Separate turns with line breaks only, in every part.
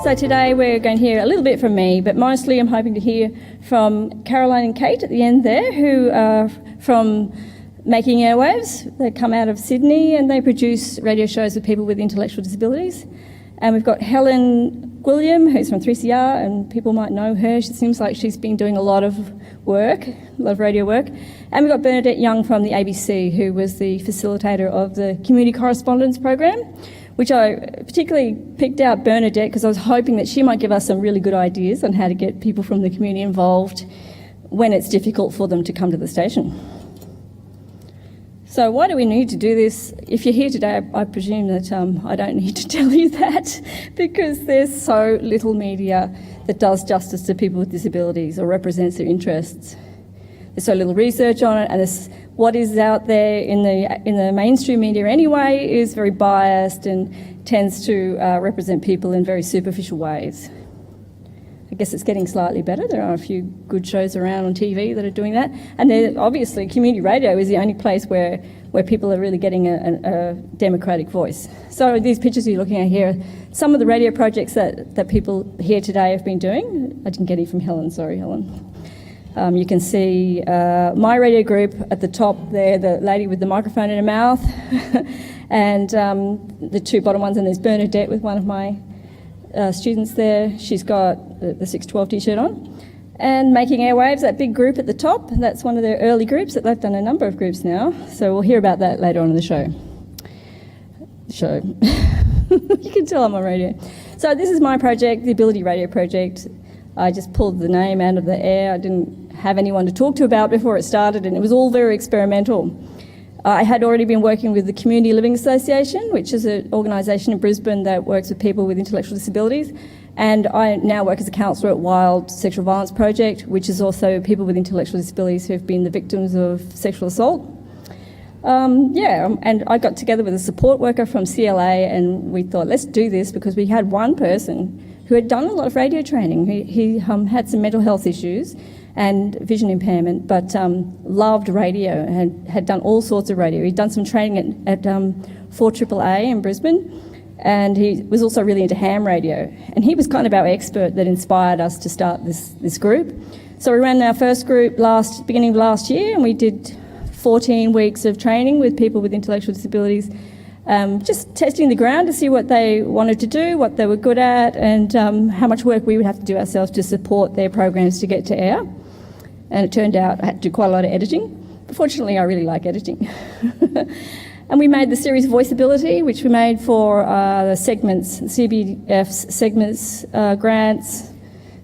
So today we're going to hear a little bit from me, but mostly I'm hoping to hear from Caroline and Kate at the end there, who are from Making Airwaves. They come out of Sydney and they produce radio shows with people with intellectual disabilities. And we've got Helen Gwilliam, who's from 3CR, and people might know her. She seems like she's been doing a lot of work, a lot of radio work. And we've got Bernadette Young from the ABC, who was the facilitator of the Community Correspondence Program, which I particularly picked out Bernadette because I was hoping that she might give us some really good ideas on how to get people from the community involved when it's difficult for them to come to the station. So why do we need to do this? If you're here today, I presume that I don't need to tell you that, because there's so little media that does justice to people with disabilities or represents their interests. There's so little research on it, and what is out there in the mainstream media anyway is very biased and tends to represent people in very superficial ways. I guess it's getting slightly better. There are a few good shows around on TV that are doing that, and obviously community radio is the only place where people are really getting a democratic voice. So these pictures you're looking at here are some of the radio projects that people here today have been doing. I didn't get any from Helen, sorry Helen. You can see my radio group at the top there, the lady with the microphone in her mouth, and the two bottom ones, and there's Bernadette with one of my students there. She's got the 612 t-shirt on. And Making Airwaves, that big group at the top, that's one of their early groups. They've done a number of groups now, so we'll hear about that later on in the show. You can tell I'm on radio. So this is my project, the Ability Radio Project. I just pulled the name out of the air. I didn't have anyone to talk to about before it started, and it was all very experimental. I had already been working with the Community Living Association, which is an organisation in Brisbane that works with people with intellectual disabilities, and I now work as a counsellor at Wild Sexual Violence Project, which is also people with intellectual disabilities who have been the victims of sexual assault. And I got together with a support worker from CLA, and we thought, let's do this, because we had one person who had done a lot of radio training. He had some mental health issues and vision impairment, but loved radio and had done all sorts of radio. He'd done some training at 4AAA in Brisbane, and he was also really into ham radio. And he was kind of our expert that inspired us to start this group. So we ran our first group beginning of last year, and we did 14 weeks of training with people with intellectual disabilities, just testing the ground to see what they wanted to do, what they were good at, and how much work we would have to do ourselves to support their programs to get to air. And it turned out I had to do quite a lot of editing. But fortunately, I really like editing. And we made the series Voiceability, which we made for the segments, CBF's segments grants.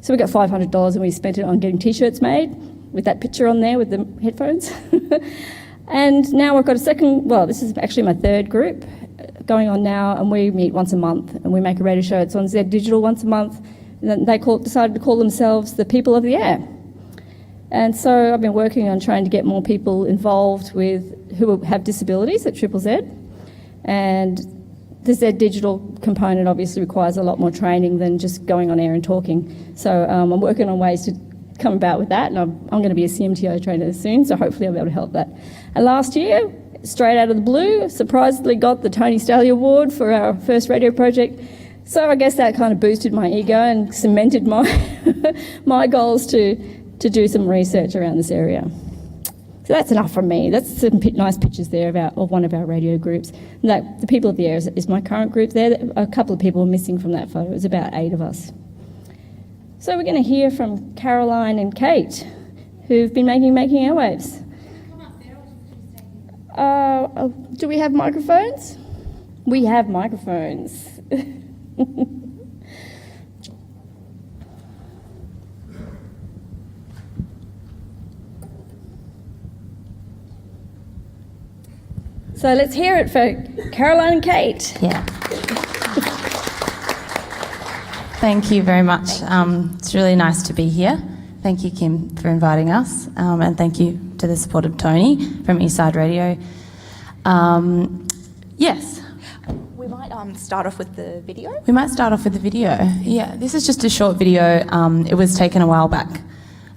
So we got $500 and we spent it on getting T-shirts made with that picture on there with the headphones. And now we've got this is actually my third group going on now, and we meet once a month and we make a radio show. It's on Z Digital once a month. And then they decided to call themselves the People of the Air. And so I've been working on trying to get more people involved who have disabilities at Triple Z. And the Z Digital component obviously requires a lot more training than just going on air and talking. So I'm working on ways to come about with that, and I'm going to be a CMTO trainer soon, so hopefully I'll be able to help that. And last year, straight out of the blue, surprisingly got the Tony Staley Award for our first radio project. So I guess that kind of boosted my ego and cemented my my goals to do some research around this area. So that's enough from me. That's some nice pictures there of one of our radio groups. The People of the Air is my current group there. A couple of people are missing from that photo. It was about 8 of us. So we're going to hear from Caroline and Kate, who've been making Airwaves. Do we have microphones? We have microphones. So let's hear it for Caroline and Kate.
Yeah. Thank you very much. It's really nice to be here. Thank you, Kim, for inviting us, and thank you to the support of Tony from Eastside Radio. Yes.
We might start off with the video.
We might start off with the video. Yeah, this is just a short video. It was taken a while back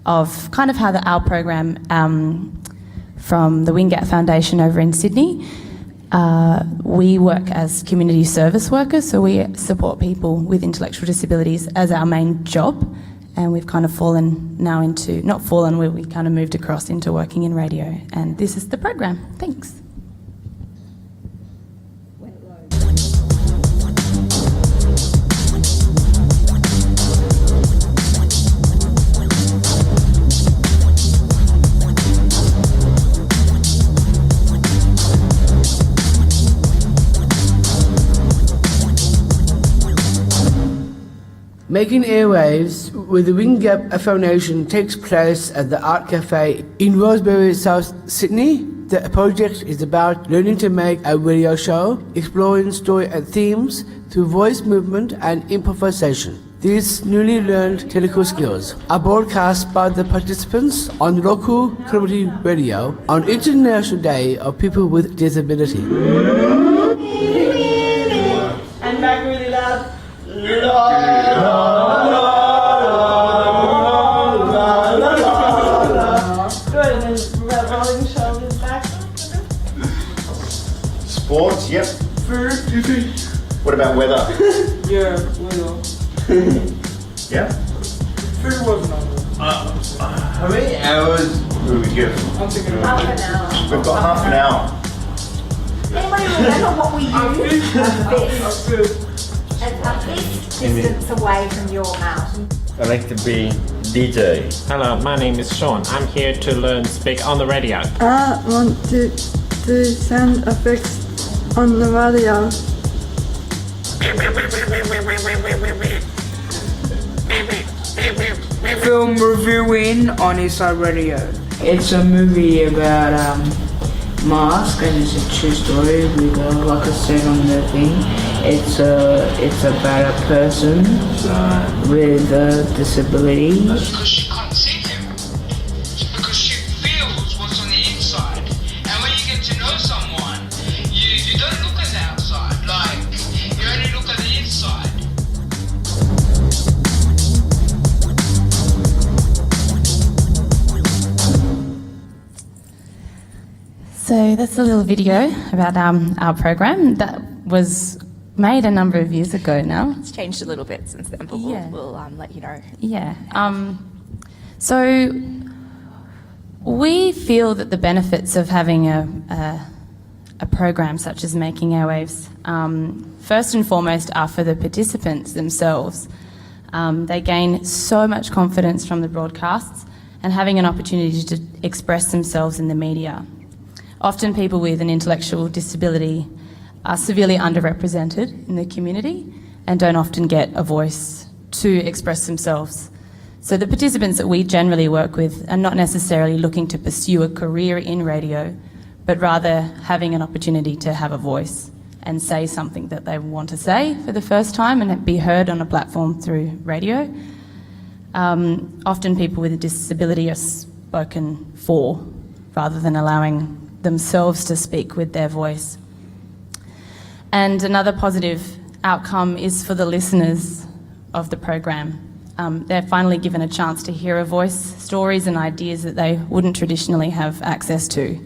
of kind of how our program from the Wingate Foundation over in Sydney We work as community service workers, so we support people with intellectual disabilities as our main job, and we've kind of fallen now into, not fallen, we kind of moved across into working in radio, and this is the program. Thanks.
Making Airwaves with the Wing Gap Foundation takes place at the Art Cafe in Rosebery, South Sydney. The project is about learning to make a radio show, exploring story and themes through voice movement and improvisation. These newly learned technical skills are broadcast by the participants on local community radio on International Day of People with Disability.
And back really loud. Rolling shoulders back.
Sports, yep.
Food.
What about weather?
Yeah, weather.
Yeah.
Food wasn't on there.
How many hours will we give?
I'm thinking
Half
about
an hour.
We've got half an hour.
Anybody remember what we used?
That's good.
It's a big distance away from your mouth.
I like to be DJ.
Hello, my name is Sean. I'm here to learn speak on the radio.
I want to do sound effects on the radio.
Film reviewing on Eastside Radio. It's a movie about Mask, and it's a true story with like I said on the thing. It's about a person with a disability.
Because she can't see him. Because she feels what's on the inside. And when you get to know someone, you don't look at the outside. Like, you only look at the inside.
So that's a little video about our program that was made a number of years ago now.
It's changed a little bit since then, but
Yeah.
we'll let you know.
Yeah. So we feel that the benefits of having a program such as Making Airwaves, first and foremost, are for the participants themselves. They gain so much confidence from the broadcasts and having an opportunity to express themselves in the media. Often people with an intellectual disability are severely underrepresented in the community and don't often get a voice to express themselves. So the participants that we generally work with are not necessarily looking to pursue a career in radio, but rather having an opportunity to have a voice and say something that they want to say for the first time and be heard on a platform through radio. Often people with a disability are spoken for rather than allowing themselves to speak with their voice. And another positive outcome is for the listeners of the program. They're finally given a chance to hear a voice, stories and ideas that they wouldn't traditionally have access to.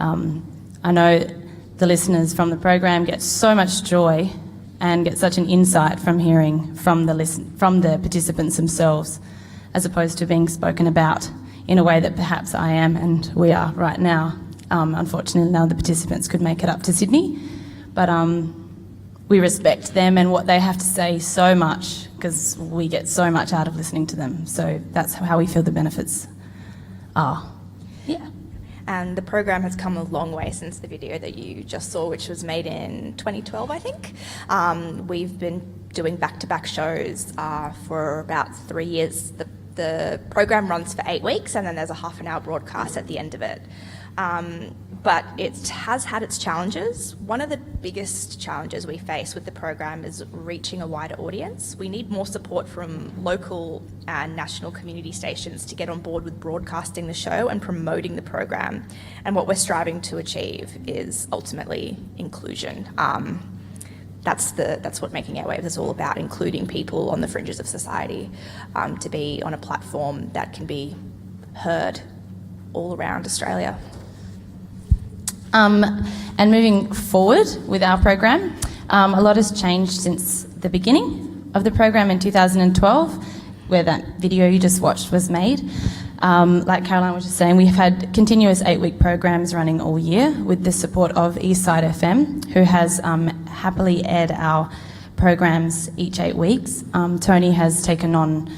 I know the listeners from the program get so much joy and get such an insight from hearing from the participants themselves, as opposed to being spoken about in a way that perhaps I am and we are right now. Unfortunately, none of the participants could make it up to Sydney, but we respect them and what they have to say so much because we get so much out of listening to them. So that's how we feel the benefits are. Yeah.
And the program has come a long way since the video that you just saw, which was made in 2012, I think. We've been doing back-to-back shows for about 3 years. The program runs for 8 weeks and then there's a half an hour broadcast at the end of it. But it has had its challenges. One of the biggest challenges we face with the program is reaching a wider audience. We need more support from local and national community stations to get on board with broadcasting the show and promoting the program. And what we're striving to achieve is ultimately inclusion. That's what Making Airwaves is all about, including people on the fringes of society, to be on a platform that can be heard all around Australia.
And moving forward with our program, a lot has changed since the beginning of the program in 2012, where that video you just watched was made. Like Caroline was just saying, we've had continuous 8-week programs running all year with the support of Eastside FM, who has happily aired our programs each 8 weeks. Tony has taken on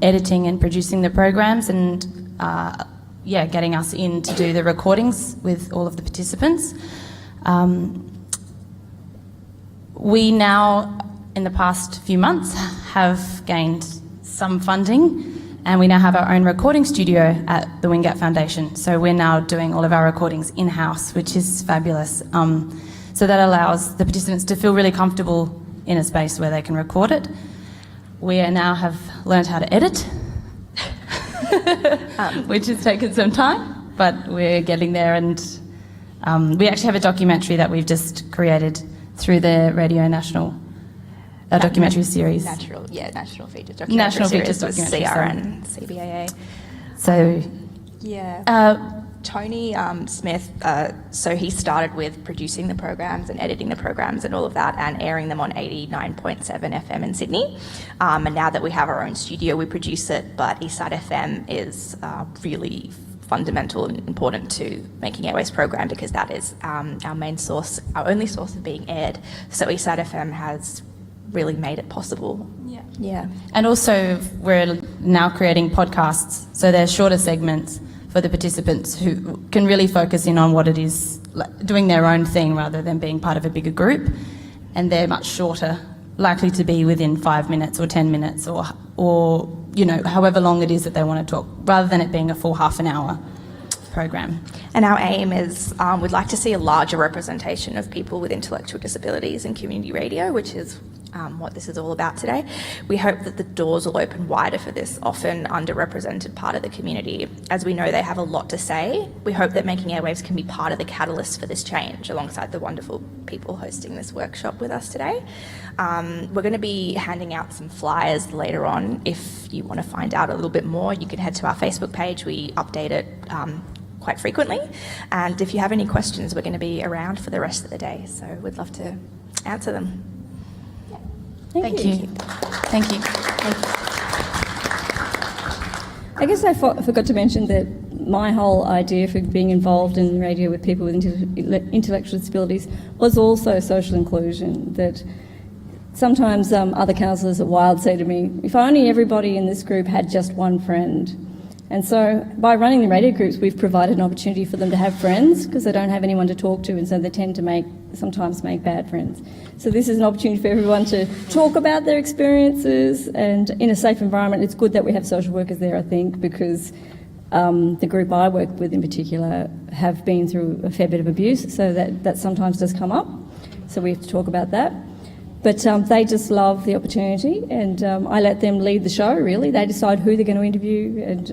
editing and producing the programs and getting us in to do the recordings with all of the participants. We now, in the past few months, have gained some funding, and we now have our own recording studio at the Wingate Foundation. So we're now doing all of our recordings in-house, which is fabulous. So that allows the participants to feel really comfortable in a space where they can record it. We now have learned how to edit, which has taken some time, but we're getting there. And we actually have a documentary that we've just created through the Radio National documentary series.
National Features documentary
National
series
Features
with
documentary,
CR and CBAA.
So,
Tony Smith, so he started with producing the programs and editing the programs and all of that and airing them on 89.7 FM in Sydney. And now that we have our own studio, we produce it, but Eastside FM is really fundamental and important to making Airwaves program because that is our main source, our only source of being aired. So Eastside FM has really made it possible. Yeah.
And also we're now creating podcasts, so they're shorter segments for the participants who can really focus in on what it is, like doing their own thing rather than being part of a bigger group. And they're much shorter, likely to be within 5 minutes or 10 minutes or however long it is that they want to talk, rather than it being a full half an hour program.
And our aim is we'd like to see a larger representation of people with intellectual disabilities in community radio, which is what this is all about today. We hope that the doors will open wider for this often underrepresented part of the community. As we know, they have a lot to say. We hope that Making Airwaves can be part of the catalyst for this change alongside the wonderful people hosting this workshop with us today. We're going to be handing out some flyers later on. If you want to find out a little bit more, you can head to our Facebook page. We update it quite frequently. And if you have any questions, we're going to be around for the rest of the day. So we'd love to answer them.
Thank you. Thank you.
I guess I forgot to mention that my whole idea for being involved in radio with people with intellectual disabilities was also social inclusion. That sometimes other counsellors at Wild say to me, if only everybody in this group had just one friend. And so by running the radio groups, we've provided an opportunity for them to have friends because they don't have anyone to talk to, and so they tend to sometimes make bad friends. So this is an opportunity for everyone to talk about their experiences and in a safe environment. It's good that we have social workers there, I think, because the group I work with in particular have been through a fair bit of abuse, so that sometimes does come up. So we have to talk about that. But they just love the opportunity, and I let them lead the show, really. They decide who they're going to interview and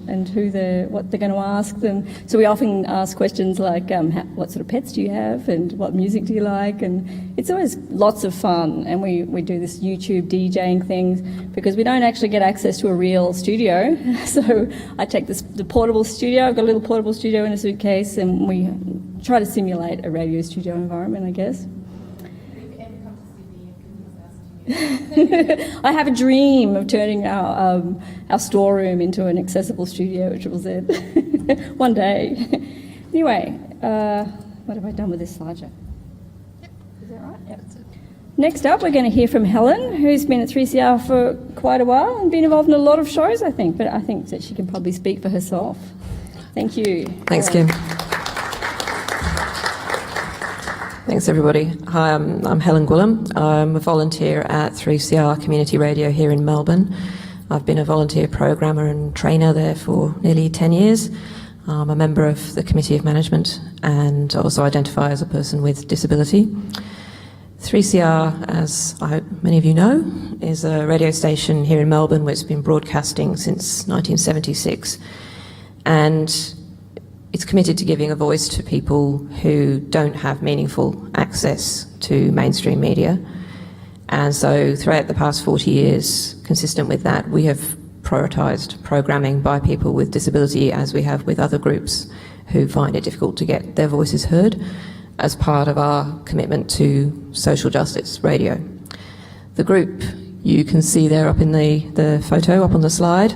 what they're going to ask them. So we often ask questions like, what sort of pets do you have, and what music do you like? And it's always lots of fun, and we do this YouTube DJing thing because we don't actually get access to a real studio. So I take the portable studio. I've got a little portable studio in a suitcase, and we try to simulate a radio studio environment, I guess. I have a dream of turning our storeroom into an accessible studio, which was it one day. Anyway, what have I done with this slideshow? Is that right? Yep. Next up, we're going to hear from Helen, who's been at 3CR for quite a while and been involved in a lot of shows, I think, but I think that she can probably speak for herself. Thank you.
Thanks, Kim. Thanks, everybody. Hi, I'm Helen Gwilliam. I'm a volunteer at 3CR Community Radio here in Melbourne. I've been a volunteer programmer and trainer there for nearly 10 years. I'm a member of the Committee of Management and also identify as a person with disability. 3CR, as I hope many of you know, is a radio station here in Melbourne which has been broadcasting since 1976. And it's committed to giving a voice to people who don't have meaningful access to mainstream media. And so throughout the past 40 years, consistent with that, we have prioritised programming by people with disability as we have with other groups who find it difficult to get their voices heard, as part of our commitment to social justice radio. The group you can see there up in the photo up on the slide.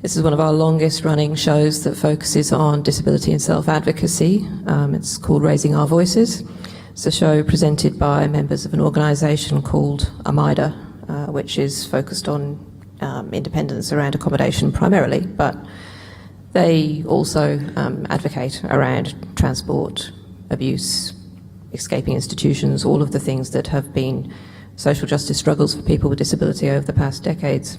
This is one of our longest running shows that focuses on disability and self-advocacy. It's called Raising Our Voices. It's a show presented by members of an organisation called AMIDA, which is focused on independence around accommodation primarily, but they also advocate around transport, abuse, escaping institutions, all of the things that have been social justice struggles for people with disability over the past decades.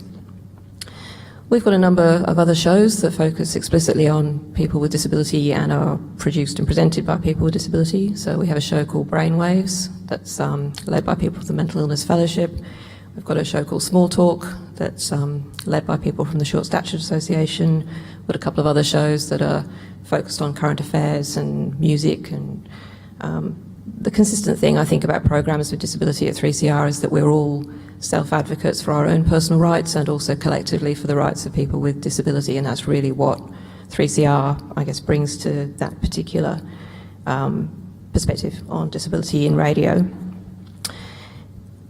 We've got a number of other shows that focus explicitly on people with disability and are produced and presented by people with disability. So we have a show called Brainwaves that's led by people from the Mental Illness Fellowship. We've got a show called Small Talk that's led by people from the Short Stature Association. We've got a couple of other shows that are focused on current affairs and music. And the consistent thing I think about programmes with disability at 3CR is that we're all self-advocates for our own personal rights and also collectively for the rights of people with disability, and that's really what 3CR, I guess, brings to that particular perspective on disability in radio.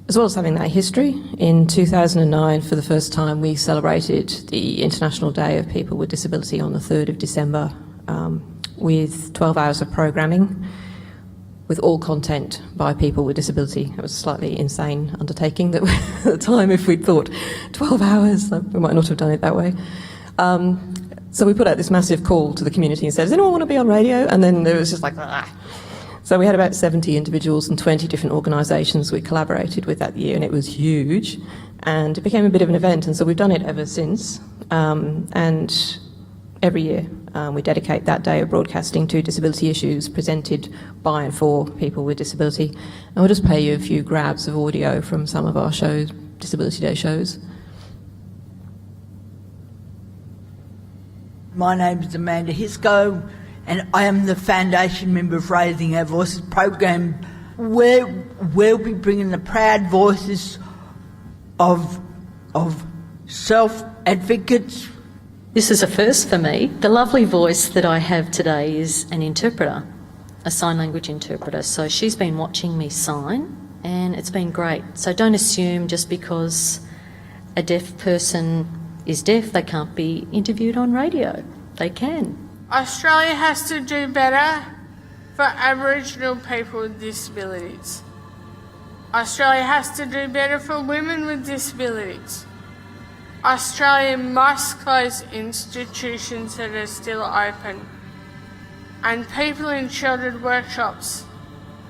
As well as having that history, in 2009, for the first time, we celebrated the International Day of People with Disability on the 3rd of December with 12 hours of programming, with all content by people with disability. It was a slightly insane undertaking that at the time, if we'd thought 12 hours, we might not have done it that way. So we put out this massive call to the community and said, does anyone want to be on radio? And then there was just like, ah. So we had about 70 individuals and 20 different organisations we collaborated with that year, and it was huge. And it became a bit of an event, and so we've done it ever since. And every year we dedicate that day of broadcasting to disability issues presented by and for people with disability. And we'll just play you a few grabs of audio from some of our shows, Disability Day shows.
My name is Amanda Hisco, and I am the foundation member of Raising Our Voices program, where we'll be bringing the proud voices of self-advocates.
This is a first for me. The lovely voice that I have today is an interpreter, a sign language interpreter. So she's been watching me sign, and it's been great. So don't assume just because a deaf person is deaf, they can't be interviewed on radio. They can.
Australia has to do better for Aboriginal people with disabilities. Australia has to do better for women with disabilities. Australia must close institutions that are still open. And people in sheltered workshops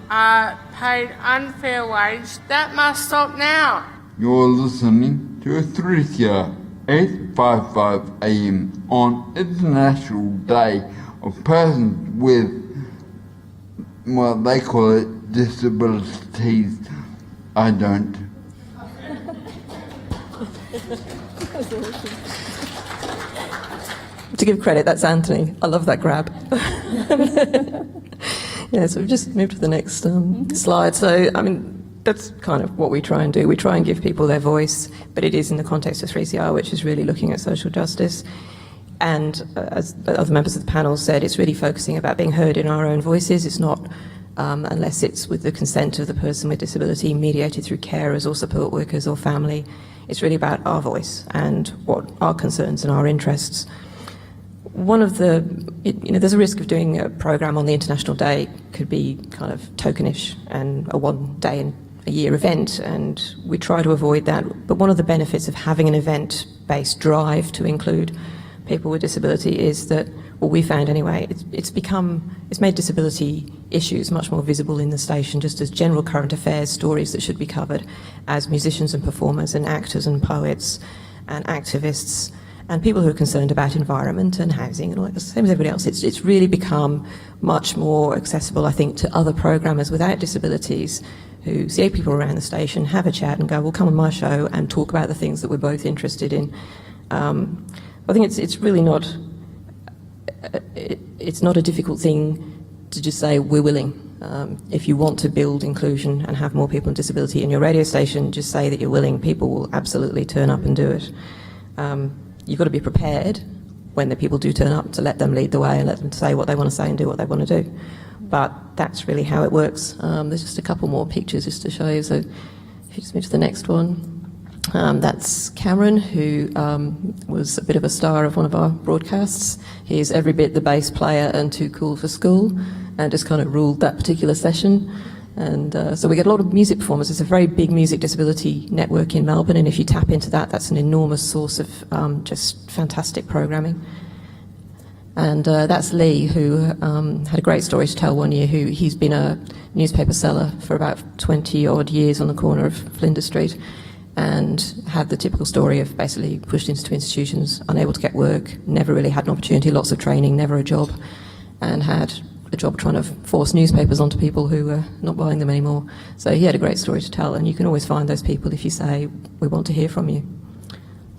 are paid unfair wage. That must stop now.
You're listening to a 3CR 855 AM on International Day of Persons with what they call it disabilities. I don't.
To give credit, that's Anthony. I love that grab. Yeah, so we've just moved to the next slide. So, I mean, that's kind of what we try and do. We try and give people their voice, but it is in the context of 3CR, which is really looking at social justice. And as other members of the panel said, it's really focusing about being heard in our own voices. It's not, unless it's with the consent of the person with disability, mediated through carers or support workers or family. It's really about our voice and what our concerns and our interests. One of the, there's a risk of doing a programme on the International Day could be kind of tokenish and a one-day-a-year event, and we try to avoid that. But one of the benefits of having an event-based drive to include people with disability is that, well, we found anyway, it's made disability issues much more visible in the station, just as general current affairs stories that should be covered, as musicians and performers and actors and poets and activists and people who are concerned about environment and housing and all that, the same as everybody else. It's really become much more accessible, I think, to other programmers without disabilities who see people around the station, have a chat and go, well, come on my show and talk about the things that we're both interested in. I think it's really not, it's not a difficult thing to just say we're willing. If you want to build inclusion and have more people with disability in your radio station, just say that you're willing. People will absolutely turn up and do it. You've got to be prepared, when the people do turn up, to let them lead the way and let them say what they want to say and do what they want to do. But that's really how it works. There's just a couple more pictures just to show you. So if you just move to the next one. That's Cameron, who was a bit of a star of one of our broadcasts. He's every bit the bass player and too cool for school, and just kind of ruled that particular session. And so we get a lot of music performers. It's a very big music disability network in Melbourne, and if you tap into that, that's an enormous source of just fantastic programming. And that's Lee, who had a great story to tell one year. He's been a newspaper seller for about 20 odd years on the corner of Flinders Street, and had the typical story of basically pushed into institutions, unable to get work, never really had an opportunity, lots of training, never a job, and had a job trying to force newspapers onto people who were not buying them anymore. So he had a great story to tell, and you can always find those people if you say, we want to hear from you.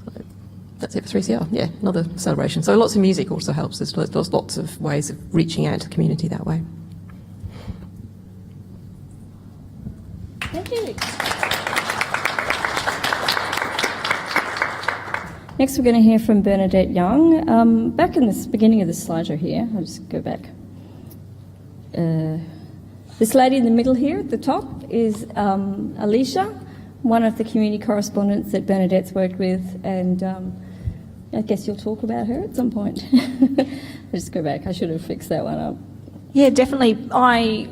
So that's it for 3CR. Yeah, another celebration. So lots of music also helps. There's lots of ways of reaching out to the community that way.
Thank you. Next, we're going to hear from Bernadette Young. Back in the beginning of the slideshow here, I'll just go back. This lady in the middle here at the top is Alicia, one of the community correspondents that Bernadette's worked with, and I guess you'll talk about her at some point. I'll just go back. I should have fixed that one up.
Yeah, definitely. I'd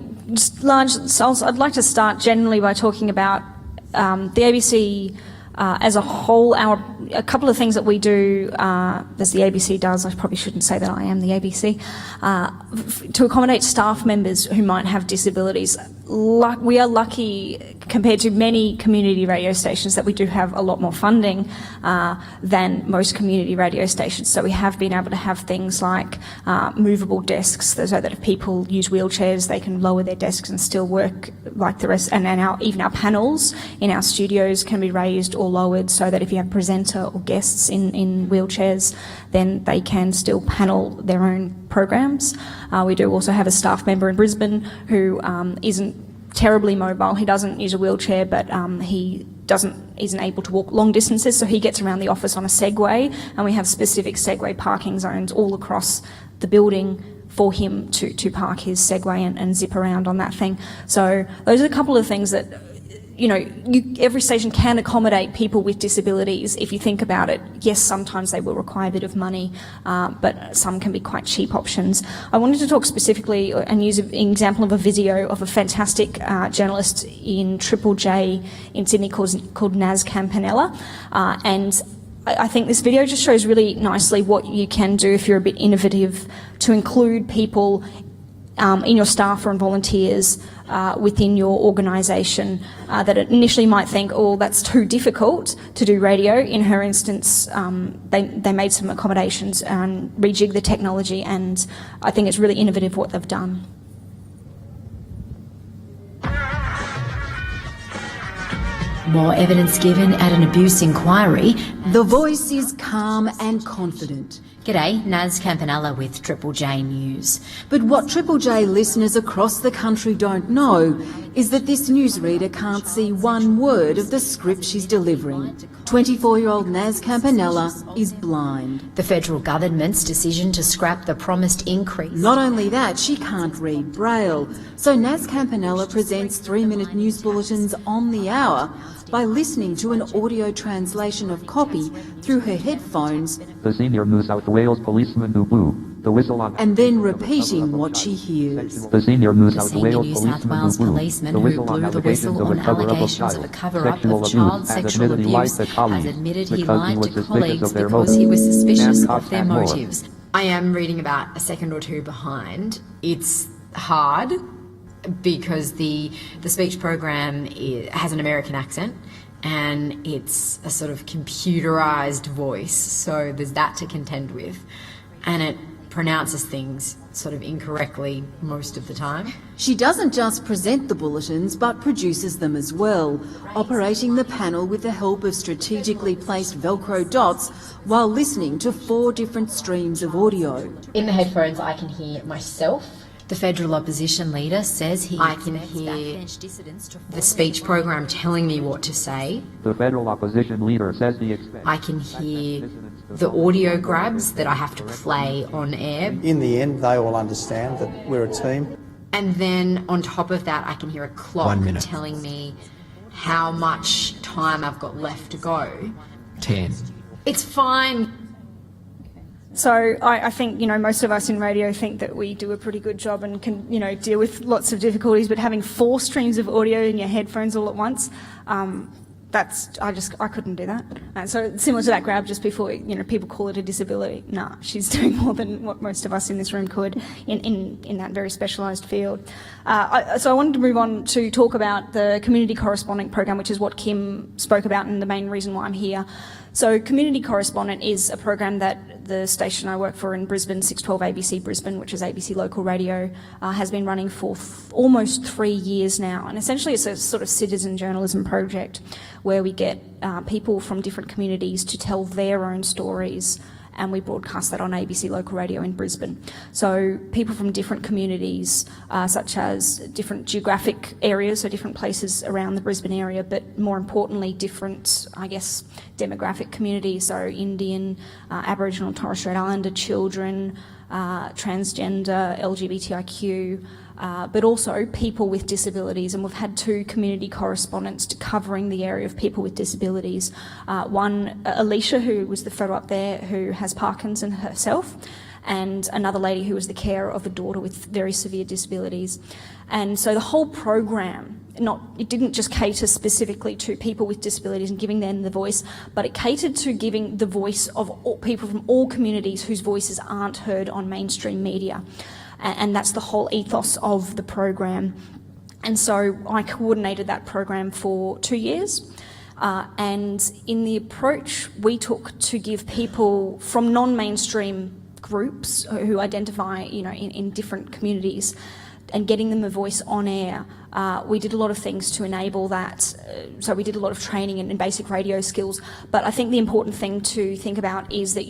like to start generally by talking about the ABC as a whole. A couple of things that we do, as the ABC does, I probably shouldn't say that I am the ABC, to accommodate staff members who might have disabilities. We are lucky compared to many community radio stations that we do have a lot more funding than most community radio stations. So we have been able to have things like movable desks, so that if people use wheelchairs, they can lower their desks and still work like the rest. And even our panels in our studios can be raised or lowered, so that if you have a presenter or guests in wheelchairs, then they can still panel their own programs. We do also have a staff member in Brisbane who isn't terribly mobile. He doesn't use a wheelchair, but he isn't able to walk long distances, so he gets around the office on a Segway, and we have specific Segway parking zones all across the building for him to park his Segway and zip around on that thing. So those are a couple of things that, every station can accommodate people with disabilities. If you think about it, yes, sometimes they will require a bit of money, but some can be quite cheap options. I wanted to talk specifically and use an example of a video of a fantastic journalist in Triple J in Sydney called Naz Campanella, and I think this video just shows really nicely what you can do if you're a bit innovative to include people in your staff or volunteers within your organisation that initially might think, oh, that's too difficult to do radio. In her instance, they made some accommodations and rejigged the technology, and I think it's really innovative what they've done.
More evidence given at an abuse inquiry. The voice is calm and confident. G'day, Naz Campanella with Triple J News. But what Triple J listeners across the country don't know is that this newsreader can't see one word of the script she's delivering. 24-year-old Naz Campanella is blind.
The federal government's decision to scrap the promised increase.
Not only that, she can't read Braille. So Naz Campanella presents 3-minute news bulletins on the hour by listening to an audio translation of copy through her headphones.
The senior New South Wales policeman who blew the whistle on...
And then repeating what she hears.
The senior New South
Wales policeman who blew the whistle on allegations of a cover-up of child sexual abuse has admitted he lied to colleagues because he was suspicious of their motives.
I am reading about a second or two behind. It's hard because the speech program has an American accent and it's a sort of computerized voice, so there's that to contend with, and it pronounces things sort of incorrectly most of the time.
She doesn't just present the bulletins but produces them as well, operating the panel with the help of strategically placed Velcro dots while listening to 4 different streams of audio.
In the headphones I can hear myself The federal opposition leader says I can hear the speech program telling me what to say.
The federal opposition leader says he expects...
I can hear the audio grabs that I have to play on air.
In the end, they all understand that we're a team.
And then on top of that, I can hear a clock
1 minute.
telling me how much time I've got left to go.
10.
It's fine.
So I think, most of us in radio think that we do a pretty good job and can, deal with lots of difficulties, but having 4 streams of audio in your headphones all at once, I couldn't do that. And so similar to that grab just before, people call it a disability. Nah, she's doing more than what most of us in this room could in that very specialised field. So I wanted to move on to talk about the Community Correspondent Program, which is what Kim spoke about and the main reason why I'm here. So Community Correspondent is a program that the station I work for in Brisbane, 612 ABC Brisbane, which is ABC local radio, has been running for almost 3 years now. And essentially it's a sort of citizen journalism project where we get people from different communities to tell their own stories, and we broadcast that on ABC local radio in Brisbane. So people from different communities, such as different geographic areas, so different places around the Brisbane area, but more importantly, different, demographic communities, so Indian, Aboriginal and Torres Strait Islander children, transgender, LGBTIQ, but also people with disabilities, and we've had 2 community correspondents covering the area of people with disabilities. One, Alicia, who was the photo up there, who has Parkinson's herself, and another lady who was the carer of a daughter with very severe disabilities. And so the whole program, it didn't just cater specifically to people with disabilities and giving them the voice, but it catered to giving the voice of all people from all communities whose voices aren't heard on mainstream media. And that's the whole ethos of the program. And so I coordinated that program for 2 years. And in the approach we took to give people from non-mainstream groups who identify, in different communities, and getting them a voice on air, we did a lot of things to enable that. So we did a lot of training in basic radio skills. But I think the important thing to think about is that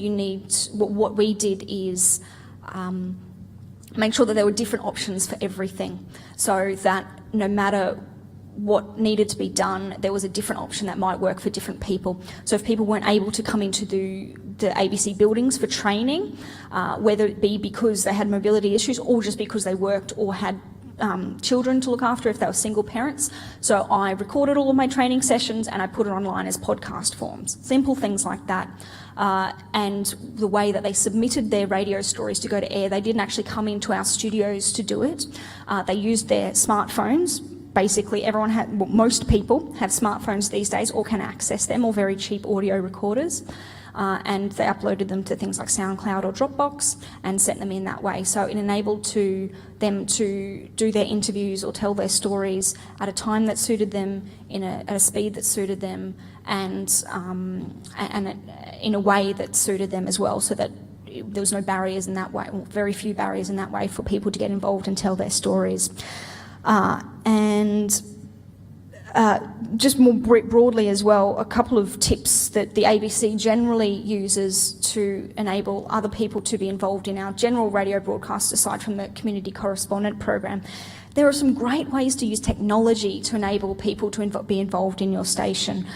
what we did is make sure that there were different options for everything, so that no matter what needed to be done, there was a different option that might work for different people. So if people weren't able to come into the ABC buildings for training, whether it be because they had mobility issues or just because they worked or had children to look after if they were single parents. So I recorded all of my training sessions and I put it online as podcast forms. Simple things like that. And the way that they submitted their radio stories to go to air, they didn't actually come into our studios to do it. They used their smartphones. Basically, most people have smartphones these days or can access them, or very cheap audio recorders. And they uploaded them to things like SoundCloud or Dropbox and sent them in that way. So it enabled them to do their interviews or tell their stories at a time that suited them, at a speed that suited them, and in a way that suited them as well, so that there was no barriers in that way, or very few barriers in that way for people to get involved and tell their stories. Just more broadly as well, a couple of tips that the ABC generally uses to enable other people to be involved in our general radio broadcast, aside from the Community Correspondent Program. There are some great ways to use technology to enable people to be involved in your station.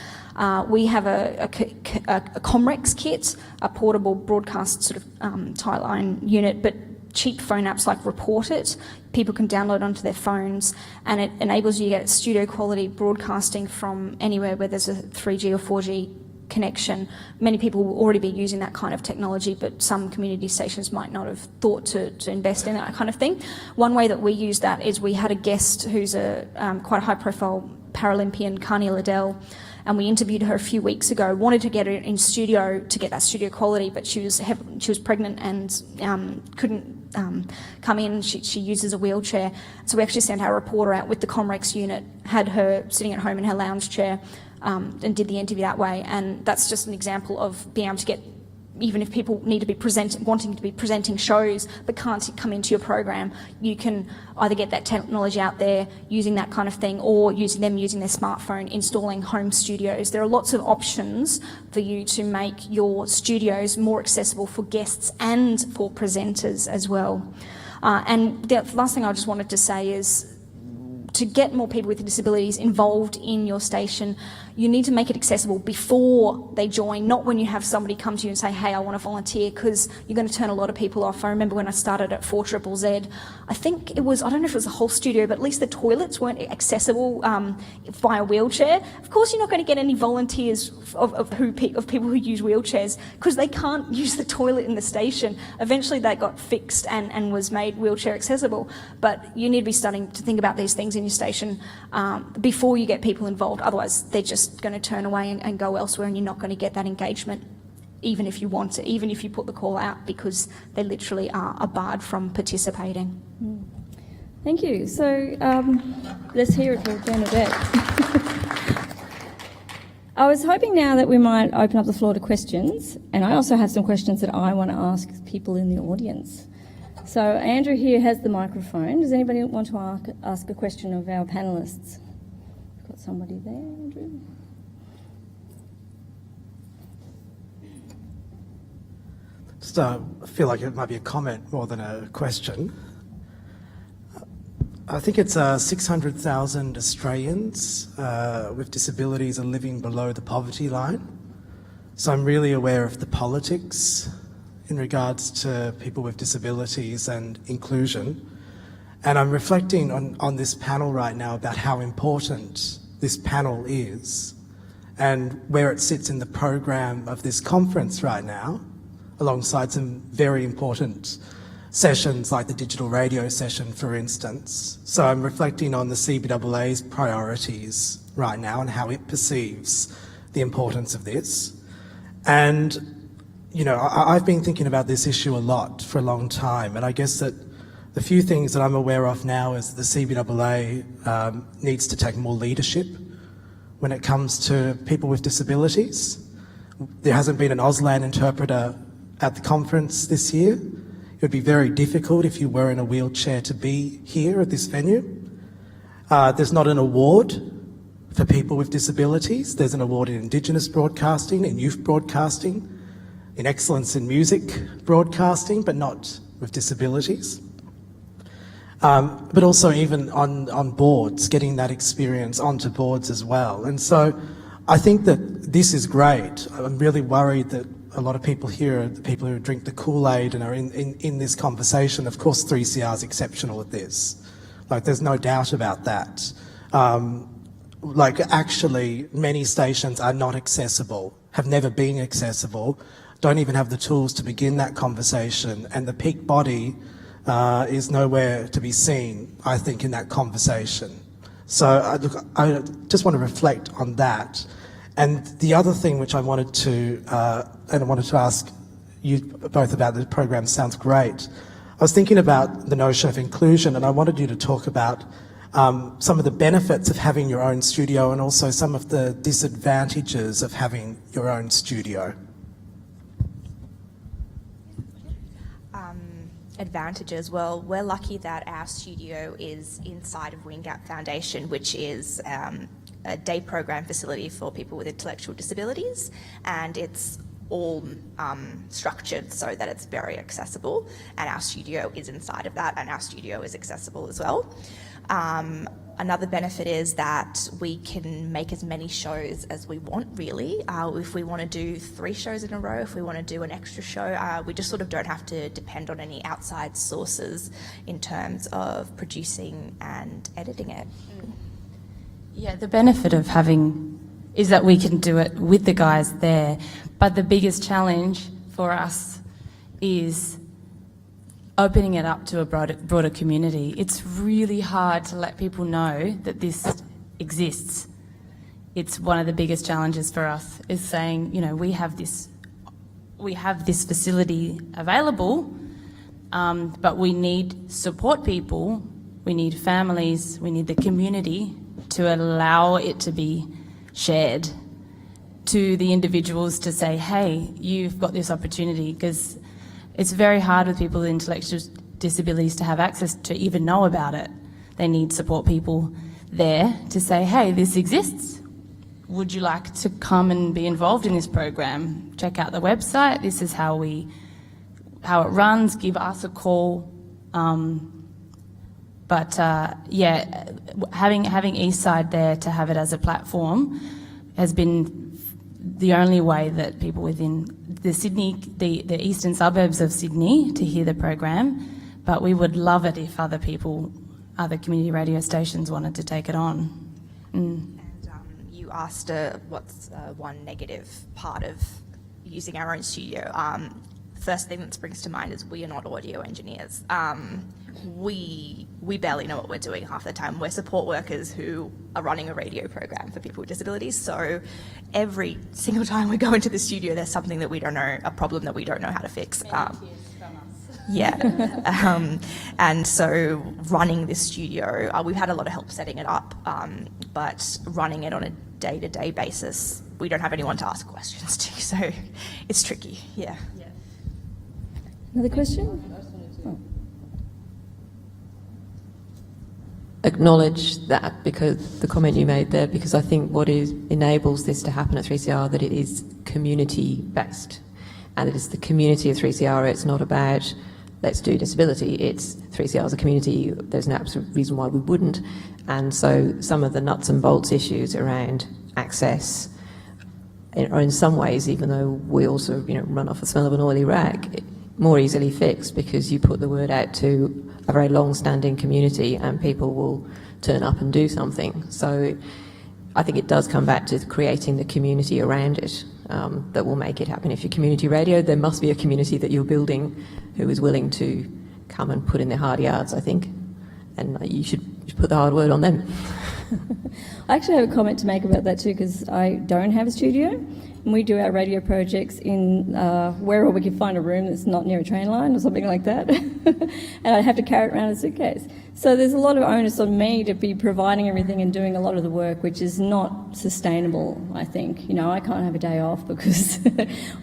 We have a Comrex kit, a portable broadcast sort of tie line unit, but cheap phone apps like Report It, people can download onto their phones, and it enables you to get studio quality broadcasting from anywhere where there's a 3G or 4G connection. Many people will already be using that kind of technology, but some community stations might not have thought to invest in that kind of thing. One way that we use that is we had a guest who's a quite a high-profile Paralympian, Carney Liddell, and we interviewed her a few weeks ago. Wanted to get her in studio to get that studio quality, but she was pregnant and couldn't come in. She uses a wheelchair, so we actually sent our reporter out with the Comrex unit, had her sitting at home in her lounge chair, and did the interview that way. And that's just an example of being able to get, even if people need to be wanting to be presenting shows but can't come into your program, you can either get that technology out there using that kind of thing, or using their smartphone, installing home studios. There are lots of options for you to make your studios more accessible for guests and for presenters as well. And the last thing I just wanted to say is, to get more people with disabilities involved in your station, you need to make it accessible before they join, not when you have somebody come to you and say, hey, I want to volunteer, because you're going to turn a lot of people off. I remember when I started at 4ZZZ, I think it was, I don't know if it was the whole studio, but at least the toilets weren't accessible via wheelchair. Of course you're not going to get any volunteers of people who use wheelchairs, because they can't use the toilet in the station. Eventually that got fixed and was made wheelchair accessible, but you need to be starting to think about these things in your station before you get people involved. Otherwise they're just going to turn away and go elsewhere, and you're not going to get that engagement, even if you want to, even if you put the call out, because they literally are barred from participating.
Thank you. So let's hear it for Bernadette. I was hoping now that we might open up the floor to questions, and I also have some questions that I want to ask people in the audience. So Andrew here has the microphone. Does anybody want to ask a question of our panellists? We've got somebody there, Andrew.
Just I feel like it might be a comment more than a question. I think it's 600,000 Australians with disabilities are living below the poverty line. So I'm really aware of the politics in regards to people with disabilities and inclusion. And I'm reflecting on this panel right now about how important this panel is and where it sits in the program of this conference right now, alongside some very important sessions like the digital radio session, for instance. So I'm reflecting on the CBAA's priorities right now and how it perceives the importance of this. And, you know, I've been thinking about this issue a lot for a long time, and I guess that the few things that I'm aware of now is the CBAA needs to take more leadership when it comes to people with disabilities. There hasn't been an Auslan interpreter at the conference this year. It would be very difficult if you were in a wheelchair to be here at this venue. There's not an award for people with disabilities. There's an award in Indigenous broadcasting, in youth broadcasting, in excellence in music broadcasting, but not with disabilities. But also even on boards, getting that experience onto boards as well. And so I think that this is great. I'm really worried that a lot of people here are the people who drink the Kool-Aid and are in this conversation. Of course 3CR is exceptional at this. Like, there's no doubt about that. Like, actually, many stations are not accessible, have never been accessible, don't even have the tools to begin that conversation, and the peak body is nowhere to be seen, I think, in that conversation. So I just want to reflect on that. And the other thing which I wanted to, and I wanted to ask you both about, the program sounds great. I was thinking about the notion of inclusion, and I wanted you to talk about some of the benefits of having your own studio and also some of the disadvantages of having your own studio.
Advantages. Well, we're lucky that our studio is inside of Wingap Foundation, which is a day program facility for people with intellectual disabilities, and it's all structured so that it's very accessible, and our studio is inside of that, and our studio is accessible as well. Another benefit is that we can make as many shows as we want, really. If we want to do 3 shows in a row, if we want to do an extra show, we just sort of don't have to depend on any outside sources in terms of producing and editing it.
Yeah, the benefit of having is that we can do it with the guys there, but the biggest challenge for us is opening it up to a broader community. It's really hard to let people know that this exists. It's one of the biggest challenges for us, is saying, you know, we have this facility available, but we need support people, we need families, we need the community to allow it to be shared to the individuals to say, hey, you've got this opportunity, because it's very hard with people with intellectual disabilities to have access to even know about it. They need support people there to say, hey, this exists. Would you like to come and be involved in this program? Check out the website. This is how it runs. Give us a call. Having Eastside there to have it as a platform has been the only way that people within the eastern suburbs of Sydney to hear the program. But we would love it if other community radio stations wanted to take it on.
And you asked what's one negative part of using our own studio. First thing that springs to mind is we are not audio engineers. We barely know what we're doing half the time. We're support workers who are running a radio program for people with disabilities. So every single time we go into the studio, there's something that we don't know, a problem that we don't know how to fix. And so running this studio, we've had a lot of help setting it up, but running it on a day-to-day basis, we don't have anyone to ask questions to, so it's tricky, yeah.
Another question? Oh.
Acknowledge that, because the comment you made there, because I think what enables this to happen at 3CR, that it is community-based, and it is the community of 3CR. It's not about let's do disability, it's 3CR as a community. There's no absolute reason why we wouldn't. And so some of the nuts and bolts issues around access are in some ways, even though we also run off the smell of an oily rag, more easily fixed because you put the word out to a very long-standing community and people will turn up and do something. So I think it does come back to creating the community around it that will make it happen. If you're community radio, there must be a community that you're building who is willing to come and put in their hard yards, I think, and you should put the hard word on them.
I actually have a comment to make about that too, because I don't have a studio, and we do our radio projects in wherever we can find a room that's not near a train line or something like that, and I have to carry it around in a suitcase. So there's a lot of onus on me to be providing everything and doing a lot of the work, which is not sustainable, I think. I can't have a day off because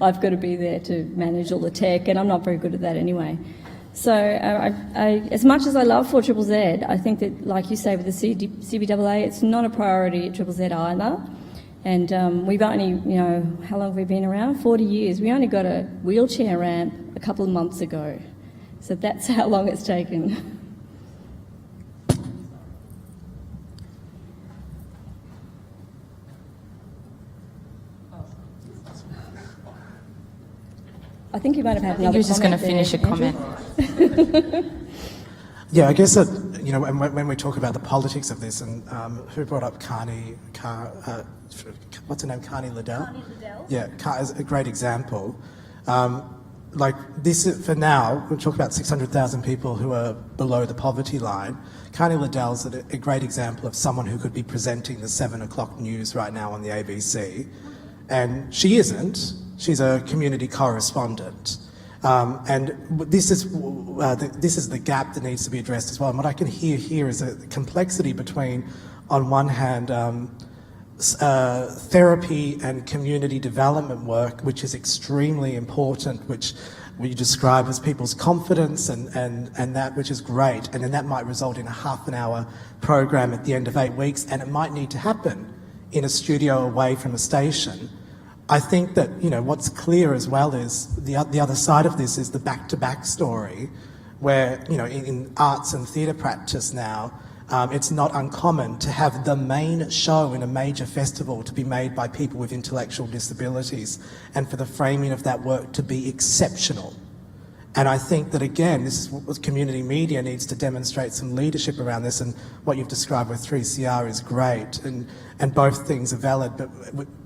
I've got to be there to manage all the tech, and I'm not very good at that anyway. So as much as I love 4ZZZ, I think that, like you say, with the CBAA, it's not a priority at ZZZ either. And we've only, how long have we been around? 40 years. We only got a wheelchair ramp a couple of months ago. So that's how long it's taken. I think you might have had another comment.
You're just going to finish a comment.
Yeah, I guess that, when we talk about the politics of this, and who brought up what's her name, Carney Liddell? Carney Liddell? Yeah, is a great example. Like this, for now, we talk about 600,000 people who are below the poverty line. Carney Liddell's a great example of someone who could be presenting the 7 o'clock news right now on the ABC. And she isn't. She's a community correspondent. And this is the gap that needs to be addressed as well. And what I can hear here is a complexity between, on one hand, therapy and community development work, which is extremely important, which we describe as people's confidence and that, which is great. And then that might result in a half-an-hour program at the end of 8 weeks, and it might need to happen in a studio away from a station. I think that, what's clear as well is the other side of this is the back-to-back story where, in arts and theatre practice now, it's not uncommon to have the main show in a major festival to be made by people with intellectual disabilities and for the framing of that work to be exceptional. And I think that, again, this is what community media needs to demonstrate some leadership around this, and what you've described with 3CR is great, and both things are valid, but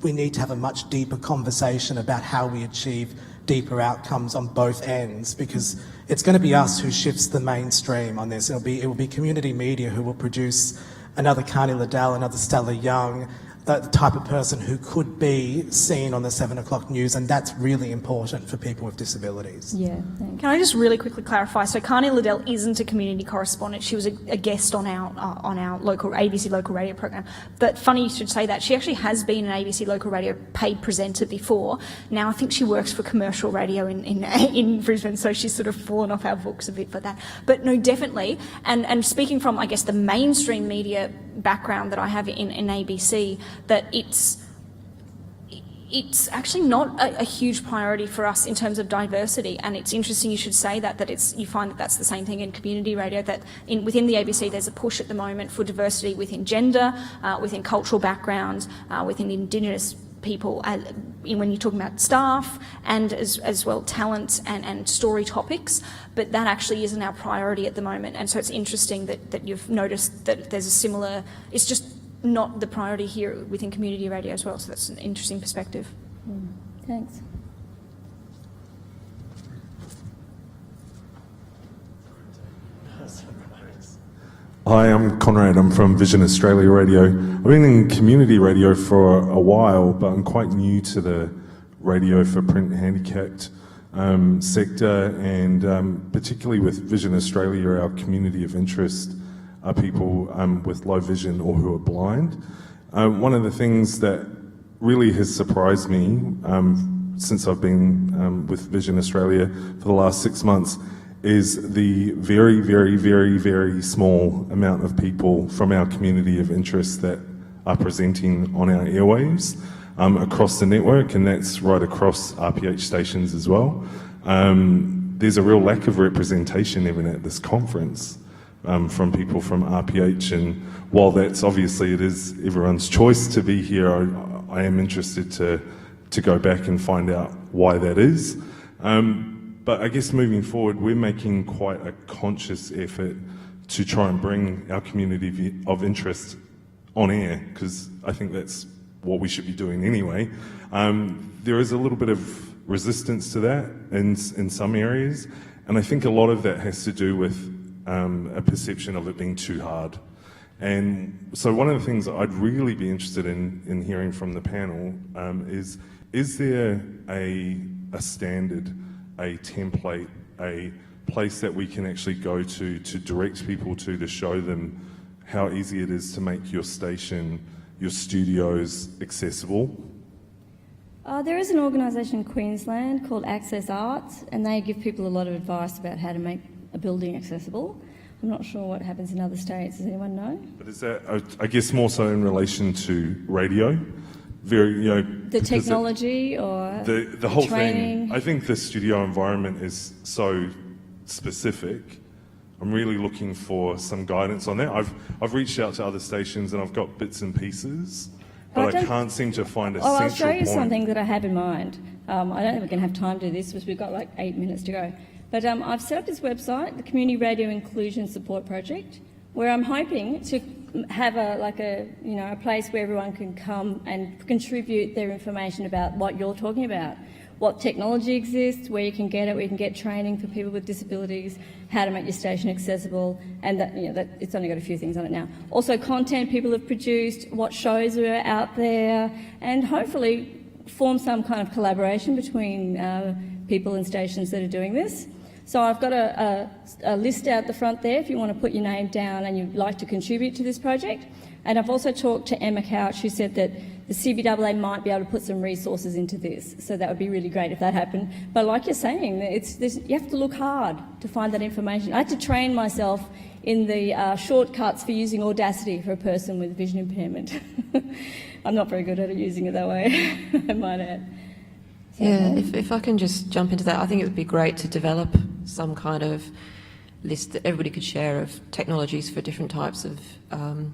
we need to have a much deeper conversation about how we achieve deeper outcomes on both ends, because it's going to be us who shifts the mainstream on this. It will be community media who will produce another Carney Liddell, another Stella Young, the type of person who could be seen on the 7 o'clock news, and that's really important for people with disabilities.
Yeah, thanks. Can I just really quickly clarify? So Carney Liddell isn't a community correspondent. She was a guest on our local ABC local radio program. But funny you should say that. She actually has been an ABC local radio paid presenter before. Now I think she works for commercial radio in Brisbane, so she's sort of fallen off our books a bit for that. But no, definitely. And speaking from, I guess, the mainstream media background that I have in ABC, that it's actually not a huge priority for us in terms of diversity, and it's interesting you should say that you find that that's the same thing in community radio, that within the ABC there's a push at the moment for diversity within gender, within cultural backgrounds, within Indigenous people, when you're talking about staff, and as well talent and story topics, but that actually isn't our priority at the moment. And so it's interesting that you've noticed that there's a similar, it's just not the priority here within community radio as well, so that's an interesting perspective.
Thanks.
Hi, I'm Conrad. I'm from Vision Australia Radio. I've been in community radio for a while, but I'm quite new to the radio for print handicapped sector, and particularly with Vision Australia, our community of interest are people with low vision or who are blind. One of the things that really has surprised me since I've been with Vision Australia for the last 6 months is the very, very, very, very small amount of people from our community of interest that are presenting on our airwaves across the network, and that's right across RPH stations as well. There's a real lack of representation even at this conference from people from RPH, and while that's obviously it is everyone's choice to be here, I am interested to go back and find out why that is. But I guess moving forward, we're making quite a conscious effort to try and bring our community of interest on air, because I think that's what we should be doing anyway. There is a little bit of resistance to that in some areas, and I think a lot of that has to do with a perception of it being too hard. And so one of the things I'd really be interested in hearing from the panel is there a standard, a template, a place that we can actually go to direct people to show them how easy it is to make your station, your studios accessible?
There is an organisation in Queensland called Access Arts, and they give people a lot of advice about how to make a building accessible. I'm not sure what happens in other states. Does anyone know?
But is that, I guess, more so in relation to radio?
The technology or
the whole
training.
thing. I think the studio environment is so specific. I'm really looking for some guidance on that. I've reached out to other stations and I've got bits and pieces, but I can't seem to find a central point.
I'll show you something that I have in mind. I don't think we're going to have time to do this because we've got like 8 minutes to go. But I've set up this website, the Community Radio Inclusion Support Project, where I'm hoping to have a place where everyone can come and contribute their information about what you're talking about, what technology exists, where you can get it, where you can get training for people with disabilities, how to make your station accessible, and that it's only got a few things on it now. Also, content people have produced, what shows are out there, and hopefully form some kind of collaboration between people and stations that are doing this. So I've got a list out the front there if you want to put your name down and you'd like to contribute to this project. And I've also talked to Emma Couch, who said that the CBAA might be able to put some resources into this. So that would be really great if that happened. But like you're saying, you have to look hard to find that information. I had to train myself in the shortcuts for using Audacity for a person with vision impairment. I'm not very good at using it that way, I might add.
Yeah, if I can just jump into that, I think it would be great to develop some kind of list that everybody could share of technologies for different types of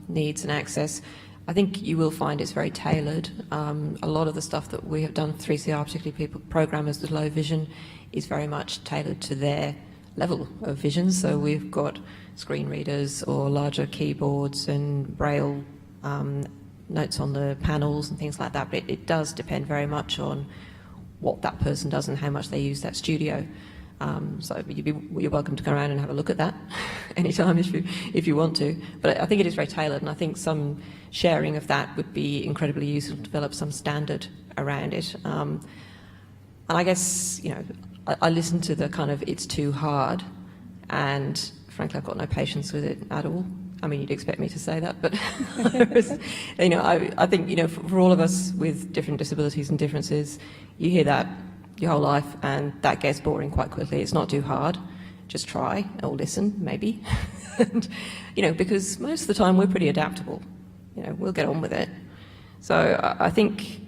needs and access. I think you will find it's very tailored. A lot of the stuff that we have done, 3CR, particularly people, programmers with low vision, is very much tailored to their level of vision. So we've got screen readers or larger keyboards and braille notes on the panels and things like that, but it does depend very much on what that person does and how much they use that studio. So you're welcome to come around and have a look at that anytime if you want to. But I think it is very tailored, and I think some sharing of that would be incredibly useful to develop some standard around it. And I guess, I listen to the kind of it's too hard, and frankly I've got no patience with it at all. I mean, you'd expect me to say that, but I think, for all of us with different disabilities and differences, you hear that your whole life and that gets boring quite quickly. It's not too hard. Just try or listen, maybe. And, because most of the time we're pretty adaptable. We'll get on with it. So I think,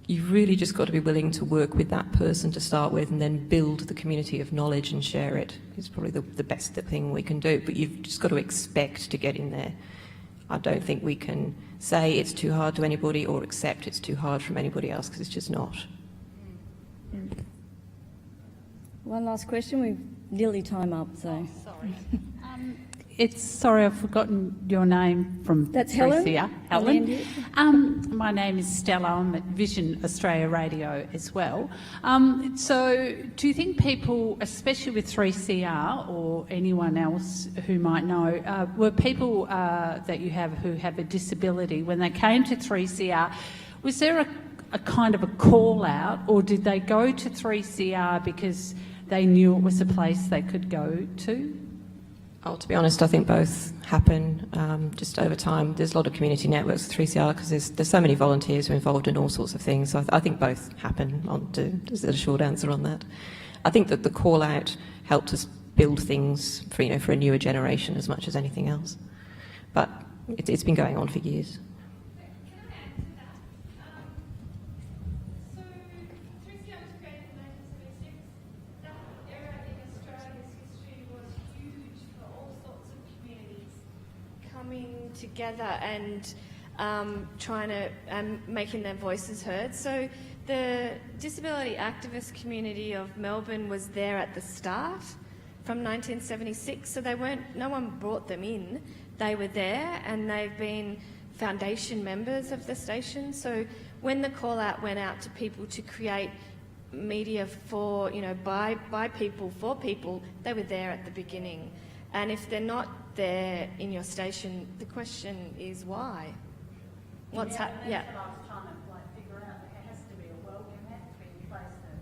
you've really just got to be willing to work with that person to start with and then build the community of knowledge and share it. It's probably the best thing we can do, but you've just got to expect to get in there. I don't think we can say it's too hard to anybody or accept it's too hard from anybody else, because it's just not.
One last question. We've nearly time up, so.
Sorry, I've forgotten your name from
That's Helen.
3CR. Helen. My name is Stella. I'm at Vision Australia Radio as well. So do you think people, especially with 3CR or anyone else who might know, were people that you have who have a disability, when they came to 3CR, was there a kind of a call out, or did they go to 3CR because they knew it was a place they could go to?
Oh, to be honest, I think both happen just over time. There's a lot of community networks with 3CR because there's so many volunteers who are involved in all sorts of things. So I think both happen. There's a short answer on that. I think that the call out helped us build things for for a newer generation as much as anything else. But it's been going on for years.
Together and trying to making their voices heard. So the disability activist community of Melbourne was there at the start from 1976. So no one brought them in. They were there, and they've been foundation members of the station. So when the call out went out to people to create media for by people for people, they were there at the beginning. And if they're not there in your station, the question is why? What's happening? Yeah.
That's what I was trying to figure out. There has to be a welcome, there has to be a place that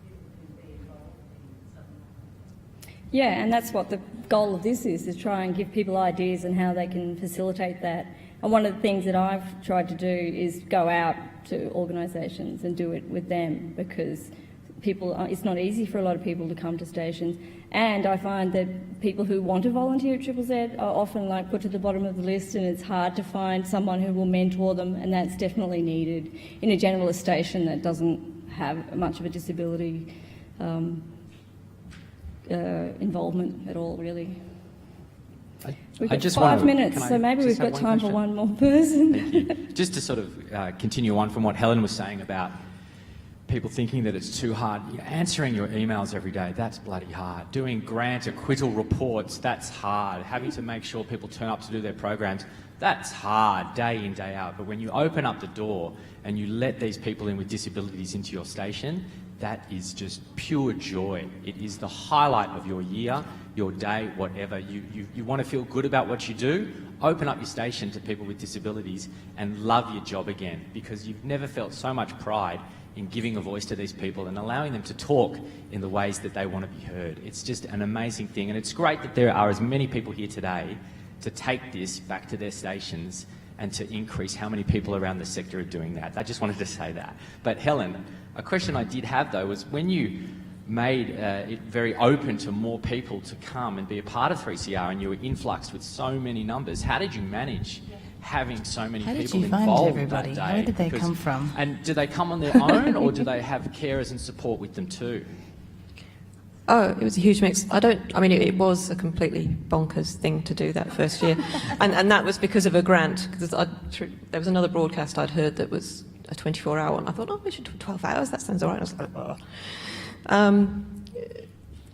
people can be involved in something.
Yeah, and that's what the goal of this is to try and give people ideas and how they can facilitate that. And one of the things that I've tried to do is go out to organisations and do it with them, because it's not easy for a lot of people to come to stations. And I find that people who want to volunteer at Triple Z are often put to the bottom of the list, and it's hard to find someone who will mentor them, and that's definitely needed in a generalist station that doesn't have much of a disability involvement at all, really. We've got 5 minutes, so maybe we've got time for one more person.
Thank you. Just to sort of continue on from what Helen was saying about people thinking that it's too hard. Answering your emails every day, that's bloody hard. Doing grant acquittal reports, that's hard. Having to make sure people turn up to do their programs, that's hard, day in, day out. But when you open up the door and you let these people in with disabilities into your station, that is just pure joy. It is the highlight of your year, your day, whatever. You want to feel good about what you do, open up your station to people with disabilities and love your job again, because you've never felt so much pride in giving a voice to these people and allowing them to talk in the ways that they want to be heard. It's just an amazing thing, and it's great that there are as many people here today to take this back to their stations and to increase how many people around the sector are doing that. I just wanted to say that. But Helen, a question I did have though was, when you made it very open to more people to come and be a part of 3CR, and you were influxed with so many numbers, how did you manage having so many people involved
everybody?
that day?
Where did they come from?
And do they come on their own, or do they have carers and support with them too?
Oh, it was a huge mix. It was a completely bonkers thing to do that first year. and that was because of a grant. Because there was another broadcast I'd heard that was a 24-hour one. I thought, we should do 12 hours, that sounds all right. I was like, oh.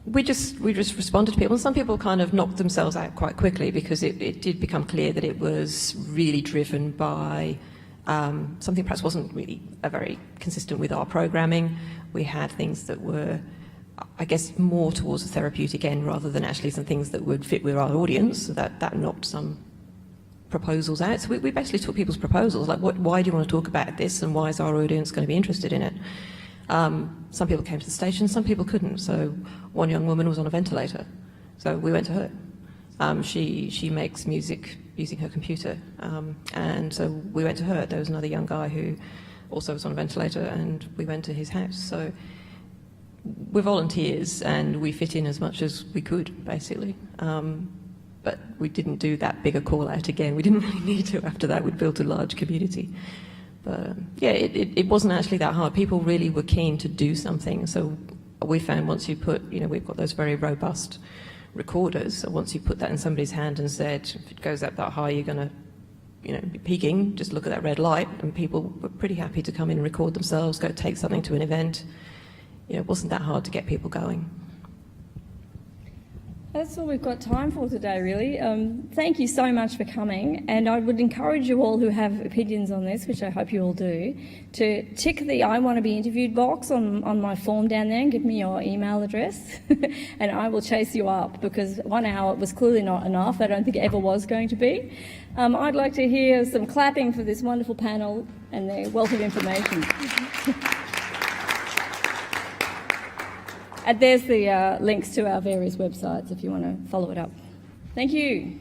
We just responded to people. And some people kind of knocked themselves out quite quickly, because it did become clear that it was really driven by something perhaps wasn't really very consistent with our programming. We had things that were, I guess, more towards the therapeutic end rather than actually some things that would fit with our audience. So that knocked some proposals out. So we basically took people's proposals, like, why do you want to talk about this, and why is our audience going to be interested in it? Some people came to the station, some people couldn't. So one young woman was on a ventilator, so we went to her. She makes music using her computer, and so we went to her. There was another young guy who also was on a ventilator, and we went to his house. So we're volunteers, and we fit in as much as we could, basically. But we didn't do that big a call out again. We didn't really need to after that. We'd built a large community. But yeah, it wasn't actually that hard. People really were keen to do something. So we found once you put, we've got those very robust recorders. So once you put that in somebody's hand and said, if it goes up that high, you're going to, be peaking, just look at that red light. And people were pretty happy to come in and record themselves, go take something to an event. It wasn't that hard to get people going.
That's all we've got time for today, really. Thank you so much for coming, and I would encourage you all who have opinions on this, which I hope you all do, to tick the I want to be interviewed box on my form down there and give me your email address, and I will chase you up, because 1 hour was clearly not enough. I don't think it ever was going to be. I'd like to hear some clapping for this wonderful panel and their wealth of information. And there's the links to our various websites if you want to follow it up. Thank you.